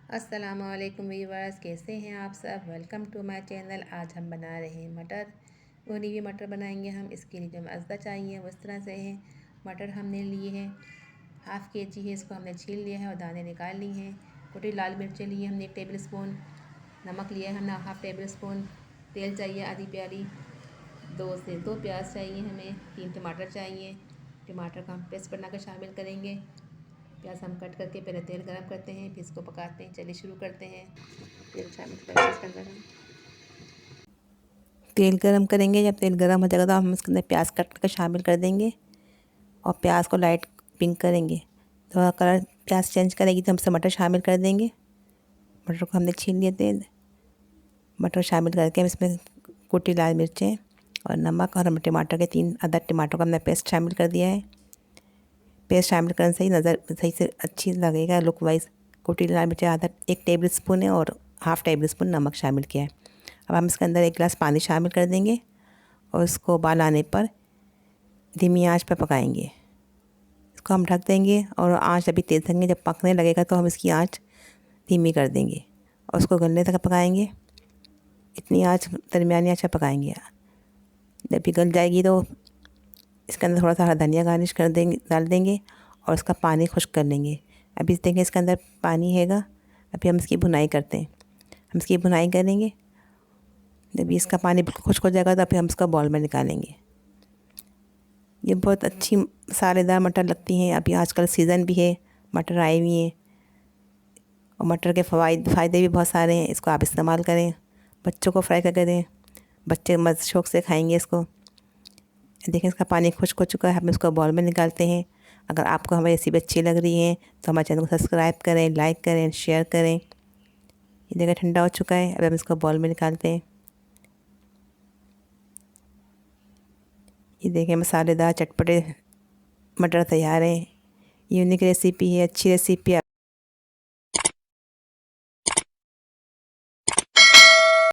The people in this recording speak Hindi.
अस्सलामुअलैकुम व्यूअर्स, कैसे हैं आप सब। Welcome to my channel. आज हम बना रहे हैं मटर, भुनी हुई मटर बनाएंगे हम। इसके लिए जो हमें अजदा चाहिए वो इस तरह से है। मटर हमने लिए हैं, हाफ़ kg है। इसको हमने छील लिया है और दाने निकाल लिए हैं। कुटी लाल मिर्चें लिए हमने 1 टेबल स्पून। नमक लिया है हमने हाफ़ टेबल स्पून। तेल चाहिए आधी प्याली। 2 से 2 प्याज चाहिए हमें। 3 टमाटर चाहिए। टमाटर को हम पेस्ट बना कर शामिल करेंगे। प्याज हम कट करके पहले तेल गरम करते हैं, फिर इसको पकाते हैं। चलिए शुरू करते हैं। तेल शामिल करेंगे इसके अंदर हम। तेल गरम करेंगे। जब तेल गरम हो जाएगा तो हम इसके अंदर प्याज कट कर शामिल कर देंगे और प्याज को लाइट पिंक करेंगे। थोड़ा कलर प्याज चेंज करेगी तो हम इसमें मटर शामिल कर देंगे। मटर को हमने छील लिए थे। मटर शामिल करके हम इसमें कुटी लाल मिर्चें और नमक और हम टमाटर के 3 अदद टमाटर का हमने पेस्ट शामिल कर दिया है। पेस्ट शामिल करने से ही नज़र सही से अच्छी लगेगा लुक वाइज। कुटी लाल मिर्च आधा 1 टेबल स्पून है और हाफ़ टेबल स्पून नमक शामिल किया है। अब हम इसके अंदर 1 गिलास पानी शामिल कर देंगे और इसको उबाल आने पर धीमी आंच पर पकाएंगे। इसको हम ढक देंगे और आंच अभी तेज़ रखेंगे। जब पकने लगेगा तो हम इसकी आंच धीमी कर देंगे और उसको गलने तक पकाएंगे। इतनी आंच दरमियानी आंच पर पकाएंगे। जब ये गल जाएगी तो इसके अंदर थोड़ा सा हरा धनिया गार्निश कर देंगे, डाल देंगे और इसका पानी खुश्क कर लेंगे। अभी देखें इसके अंदर पानी हैगा। अभी हम इसकी भुनाई करते हैं। हम इसकी भुनाई करेंगे। जब इसका पानी बिल्कुल खुश्क हो जाएगा तो फिर हम इसका बाउल में निकालेंगे। ये बहुत अच्छी मसालेदार मटर लगती हैं। अभी आजकल सीज़न भी है, मटर आए हुए हैं और मटर के फ़ायदे भी बहुत सारे हैं। इसको आप इस्तेमाल करें, बच्चों को फ्राई करके दें, बच्चे मज़े शौक़ से खाएँगे इसको। देखें इसका पानी खुश्क हो चुका है। हम इसको बाउल में निकालते हैं। अगर आपको हमारी रेसिपी अच्छी लग रही है तो हमारे चैनल को सब्सक्राइब करें, लाइक करें, शेयर करें। ये देखिए ठंडा हो चुका है। अब हम इसको बाउल में निकालते हैं। ये देखिए मसालेदार चटपटे मटर तैयार हैं। यूनिक रेसिपी है, अच्छी रेसिपी।